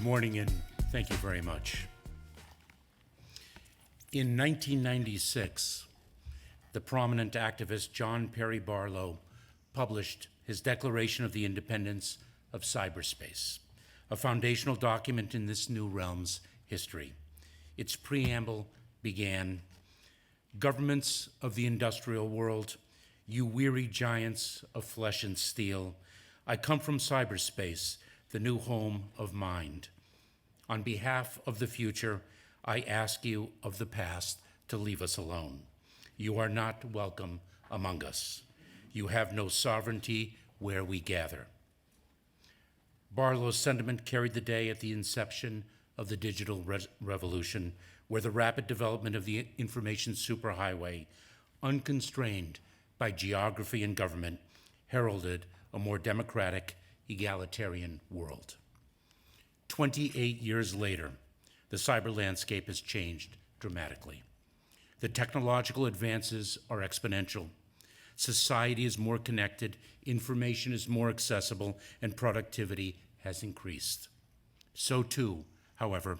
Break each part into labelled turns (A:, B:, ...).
A: morning, and thank you very much. In 1996, the prominent activist John Perry Barlow published his Declaration of the Independence of Cyberspace, a foundational document in this new realm's history. Its preamble began, "Governments of the industrial world, you weary giants of flesh and steel, I come from cyberspace, the new home of mind. On behalf of the future, I ask you of the past to leave us alone. You are not welcome among us. You have no sovereignty where we gather." Barlow's sentiment carried the day at the inception of the digital revolution, where the rapid development of the information superhighway, unconstrained by geography and government, heralded a more democratic, egalitarian world. 28 years later, the cyber landscape has changed dramatically. The technological advances are exponential. Society is more connected, information is more accessible, and productivity has increased. So too, however,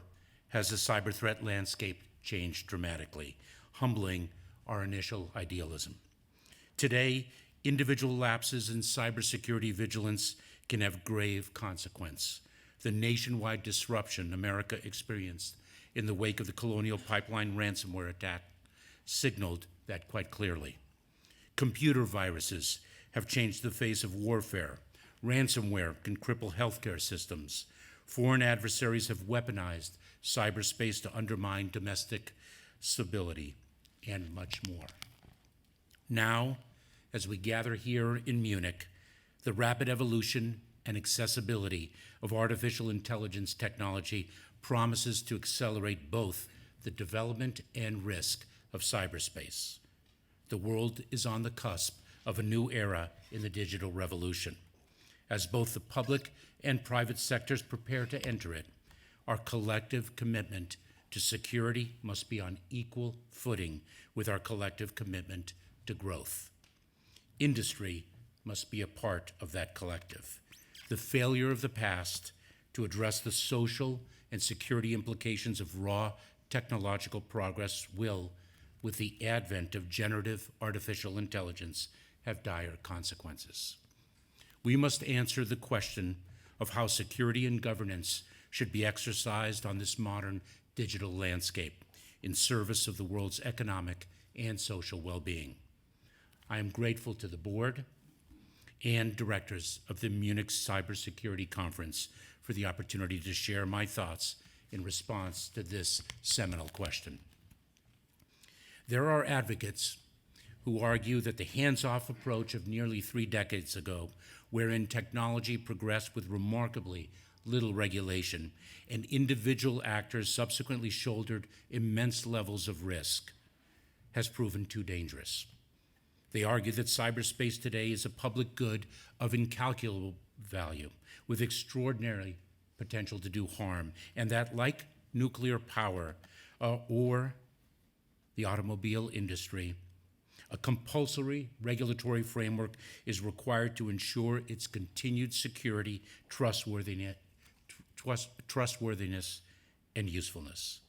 A: has the cyber threat landscape changed dramatically, humbling our initial idealism. Today, individual lapses in cybersecurity vigilance can have grave consequence. The nationwide disruption America experienced in the wake of the Colonial Pipeline ransomware attack signaled that quite clearly. Computer viruses have changed the face of warfare. Ransomware can cripple healthcare systems. Foreign adversaries have weaponized cyberspace to undermine domestic stability, and much more. Now, as we gather here in Munich, the rapid evolution and accessibility of artificial intelligence technology promises to accelerate both the development and risk of cyberspace. The world is on the cusp of a new era in the digital revolution. As both the public and private sectors prepare to enter it, our collective commitment to security must be on equal footing with our collective commitment to growth. Industry must be a part of that collective. The failure of the past to address the social and security implications of raw technological progress will, with the advent of generative artificial intelligence, have dire consequences. We must answer the question of how security and governance should be exercised on this modern digital landscape in service of the world's economic and social well-being. I am grateful to the board and directors of the Munich Cybersecurity Conference for the opportunity to share my thoughts in response to this seminal question. There are advocates who argue that the hands-off approach of nearly 3 decades ago, wherein technology progressed with remarkably little regulation and individual actors subsequently shouldered immense levels of risk, has proven too dangerous. They argue that cyberspace today is a public good of incalculable value, with extraordinary potential to do harm, and that, like nuclear power or the automobile industry, a compulsory regulatory framework is required to ensure its continued security, trustworthiness, and usefulness.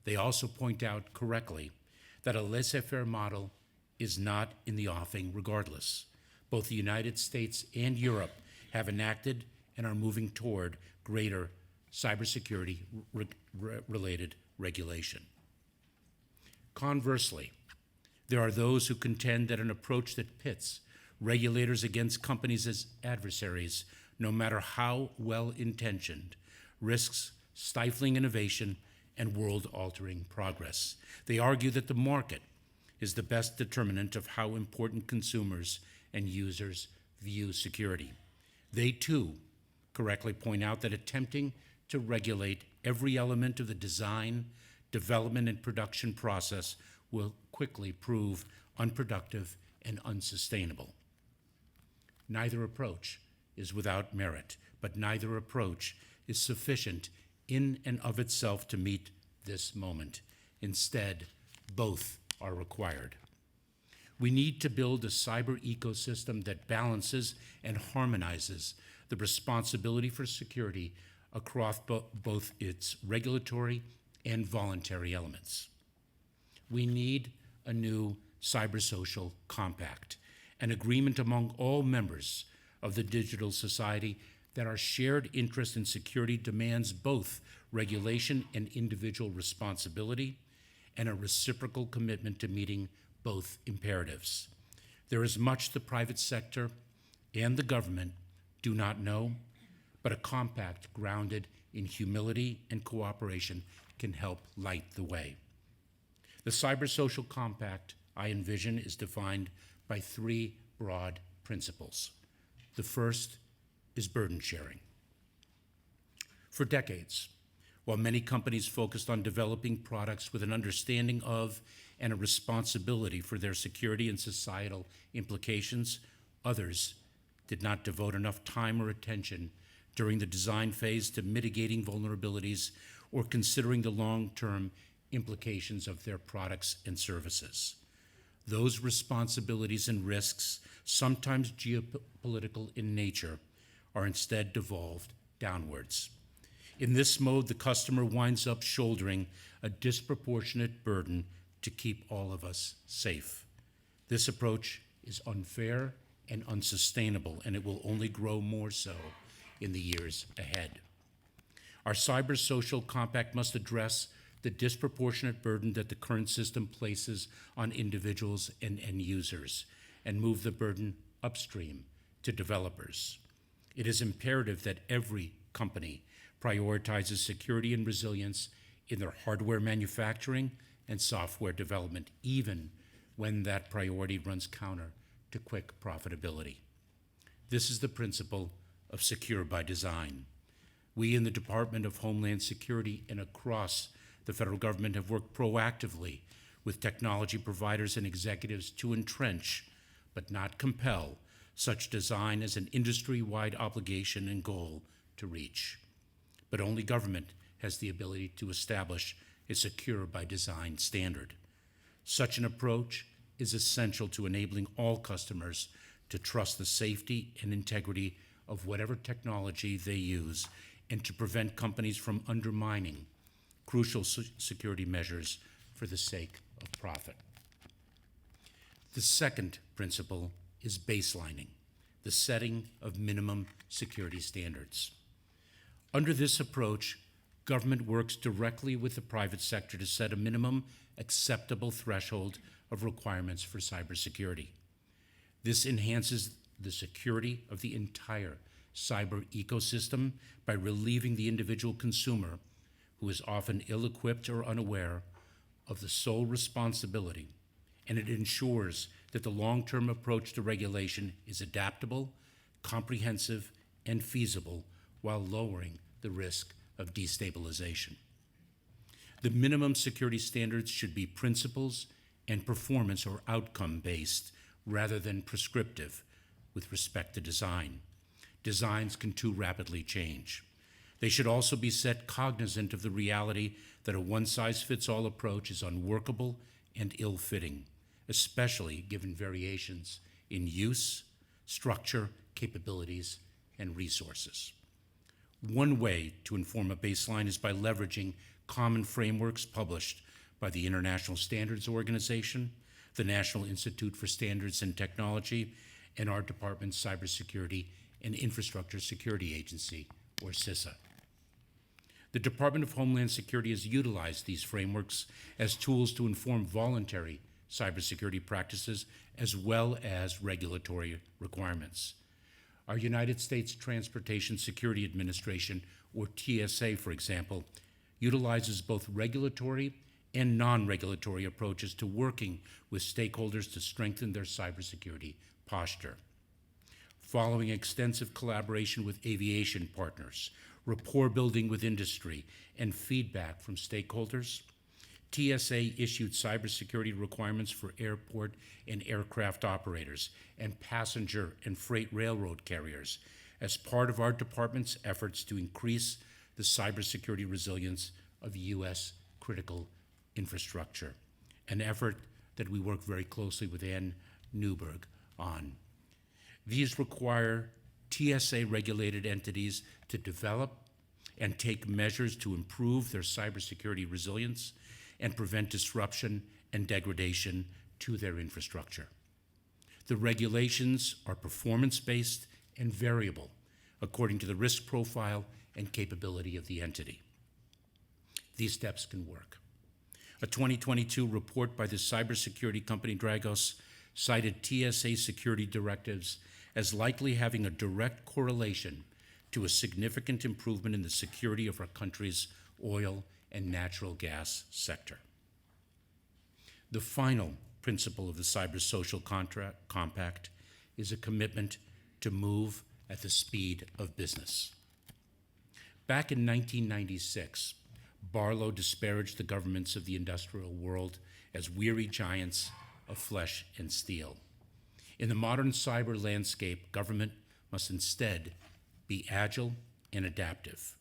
A: They also point out correctly that a laissez-faire model is not in the offing regardless. Both the United States and Europe have enacted and are moving toward greater cybersecurity-related regulation. Conversely, there are those who contend that an approach that pits regulators against companies as adversaries, no matter how well-intentioned, risks stifling innovation and world-altering progress. They argue that the market is the best determinant of how important consumers and users view security. They, too, correctly point out that attempting to regulate every element of the design, development, and production process will quickly prove unproductive and unsustainable. Neither approach is without merit, but neither approach is sufficient in and of itself to meet this moment. Instead, both are required. We need to build a cyber ecosystem that balances and harmonizes the responsibility for security across both its regulatory and voluntary elements. We need a new cybersocial compact, an agreement among all members of the digital society that our shared interest in security demands both regulation and individual responsibility, and a reciprocal commitment to meeting both imperatives. There is much the private sector and the government do not know, but a compact grounded in humility and cooperation can help light the way. The cybersocial compact I envision is defined by three broad principles. The first is burden sharing. For decades, while many companies focused on developing products with an understanding of and a responsibility for their security and societal implications, others did not devote enough time or attention during the design phase to mitigating vulnerabilities or considering the long-term implications of their products and services. Those responsibilities and risks, sometimes geopolitical in nature, are instead devolved downwards. In this mode, the customer winds up shouldering a disproportionate burden to keep all of us safe. This approach is unfair and unsustainable, and it will only grow more so in the years ahead. Our cybersocial compact must address the disproportionate burden that the current system places on individuals and end users, and move the burden upstream to developers. It is imperative that every company prioritizes security and resilience in their hardware manufacturing and software development, even when that priority runs counter to quick profitability. This is the principle of secure by design. We in the Department of Homeland Security and across the federal government have worked proactively with technology providers and executives to entrench, but not compel, such design as an industry-wide obligation and goal to reach. But only government has the ability to establish a secure by design standard. Such an approach is essential to enabling all customers to trust the safety and integrity of whatever technology they use, and to prevent companies from undermining crucial security measures for the sake of profit. The second principle is baselining, the setting of minimum security standards. Under this approach, government works directly with the private sector to set a minimum acceptable threshold of requirements for cybersecurity. This enhances the security of the entire cyber ecosystem by relieving the individual consumer, who is often ill-equipped or unaware, of the sole responsibility, and it ensures that the long-term approach to regulation is adaptable, comprehensive, and feasible while lowering the risk of destabilization. The minimum security standards should be principles and performance or outcome-based rather than prescriptive with respect to design. Designs can too rapidly change. They should also be set cognizant of the reality that a one-size-fits-all approach is unworkable and ill-fitting, especially given variations in use, structure, capabilities, and resources. One way to inform a baseline is by leveraging common frameworks published by the International Standards Organization, the National Institute for Standards and Technology, and our department's Cybersecurity and Infrastructure Security Agency, or CISA. The Department of Homeland Security has utilized these frameworks as tools to inform voluntary cybersecurity practices as well as regulatory requirements. Our United States Transportation Security Administration, or TSA, for example, utilizes both regulatory and non-regulatory approaches to working with stakeholders to strengthen their cybersecurity posture. Following extensive collaboration with aviation partners, rapport building with industry, and feedback from stakeholders, TSA issued cybersecurity requirements for airport and aircraft operators and passenger and freight railroad carriers as part of our department's efforts to increase the cybersecurity resilience of U.S. critical infrastructure, an effort that we work very closely with Ann Newberg on. These require TSA-regulated entities to develop, and take measures to improve their cybersecurity resilience and prevent disruption and degradation to their infrastructure. The regulations are performance-based and variable according to the risk profile and capability of the entity. These steps can work. A 2022 report by the cybersecurity company Dragos cited TSA security directives as likely having a direct correlation to a significant improvement in the security of our country's oil and natural gas sector. The final principle of the Cyber-Social Compact is a commitment to move at the speed of business. Back in 1996, Barlow disparaged the governments of the industrial world as weary giants of flesh and steel. In the modern cyber landscape, government must instead be agile and adaptive.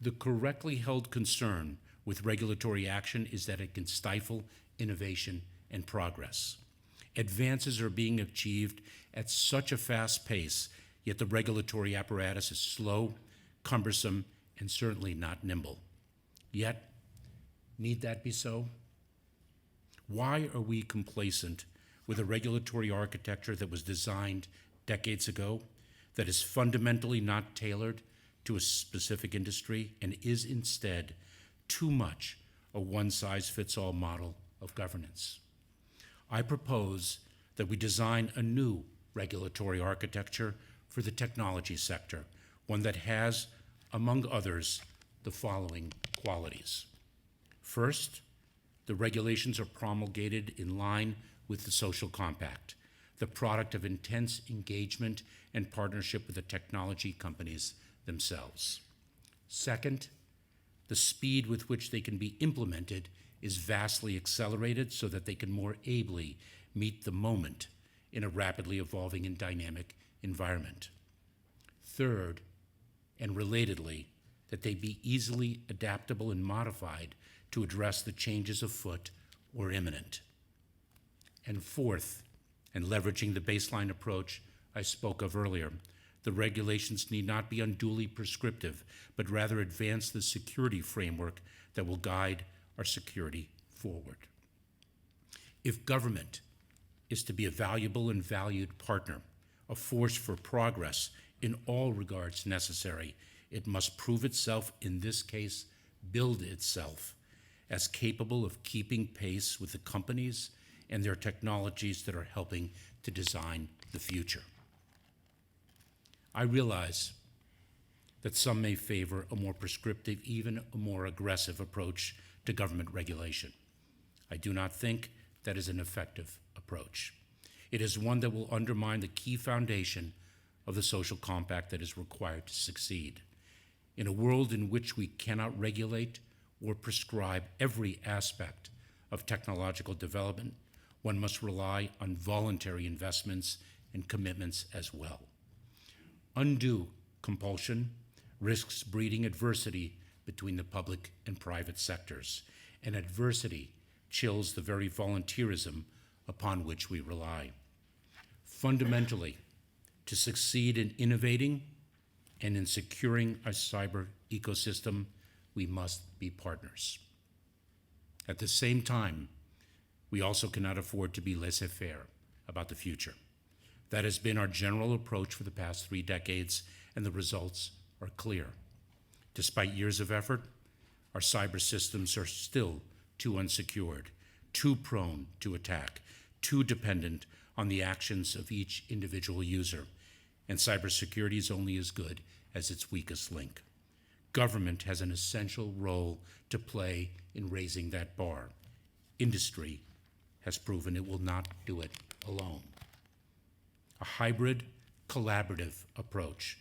A: The correctly held concern with regulatory action is that it can stifle innovation and progress. Advances are being achieved at such a fast pace, yet the regulatory apparatus is slow, cumbersome, and certainly not nimble. Yet, need that be so? Why are we complacent with a regulatory architecture that was designed decades ago, that is fundamentally not tailored to a specific industry and is instead too much a one-size-fits-all model of governance? I propose that we design a new regulatory architecture for the technology sector, one that has, among others, the following qualities. First, the regulations are promulgated in line with the Social Compact, the product of intense engagement and partnership with the technology companies themselves. Second, the speed with which they can be implemented is vastly accelerated so that they can more ably meet the moment in a rapidly evolving and dynamic environment. Third, and relatedly, that they be easily adaptable and modified to address the changes afoot or imminent. And fourth, and leveraging the baseline approach I spoke of earlier, the regulations need not be unduly prescriptive, but rather advance the security framework that will guide our security forward. If government is to be a valuable and valued partner, a force for progress in all regards necessary, it must prove itself, in this case, build itself, as capable of keeping pace with the companies and their technologies that are helping to design the future. I realize that some may favor a more prescriptive, even a more aggressive approach to government regulation. I do not think that is an effective approach. It is one that will undermine the key foundation of the social compact that is required to succeed. In a world in which we cannot regulate or prescribe every aspect of technological development, one must rely on voluntary investments and commitments as well. Undue compulsion risks breeding adversity between the public and private sectors, and adversity chills the very volunteerism upon which we rely. Fundamentally, to succeed in innovating and in securing a cyber ecosystem, we must be partners. At the same time, we also cannot afford to be laissez-faire about the future. That has been our general approach for the past 3 decades, and the results are clear. Despite years of effort, our cyber systems are still too unsecured, too prone to attack, too dependent on the actions of each individual user, and cybersecurity is only as good as its weakest link. Government has an essential role to play in raising that bar. Industry has proven it will not do it alone. A hybrid, collaborative approach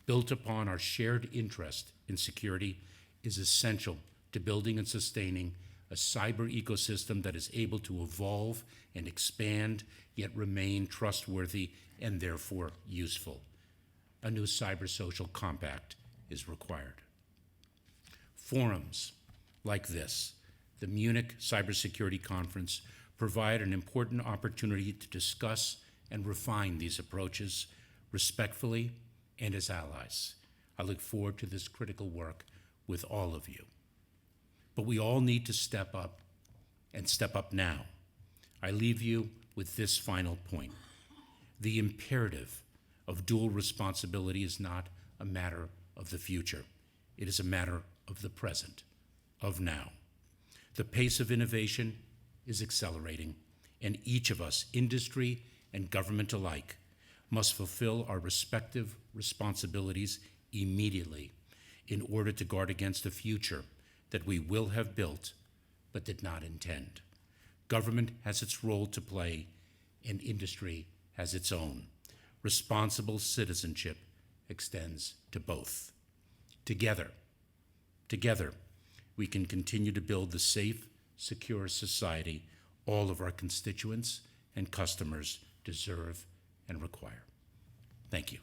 A: built upon our shared interest in security is essential to building and sustaining a cyber ecosystem that is able to evolve and expand, yet remain trustworthy and therefore useful. A new cyber-social compact is required. Forums like this, the Munich Cybersecurity Conference, provide an important opportunity to discuss and refine these approaches respectfully and as allies. I look forward to this critical work with all of you. But we all need to step up, and step up now. I leave you with this final point. The imperative of dual responsibility is not a matter of the future. It is a matter of the present, of now. The pace of innovation is accelerating, and each of us, industry and government alike, must fulfill our respective responsibilities immediately in order to guard against a future that we will have built but did not intend. Government has its role to play, and industry has its own. Responsible citizenship extends to both. Together, we can continue to build the safe, secure society all of our constituents and customers deserve and require. Thank you.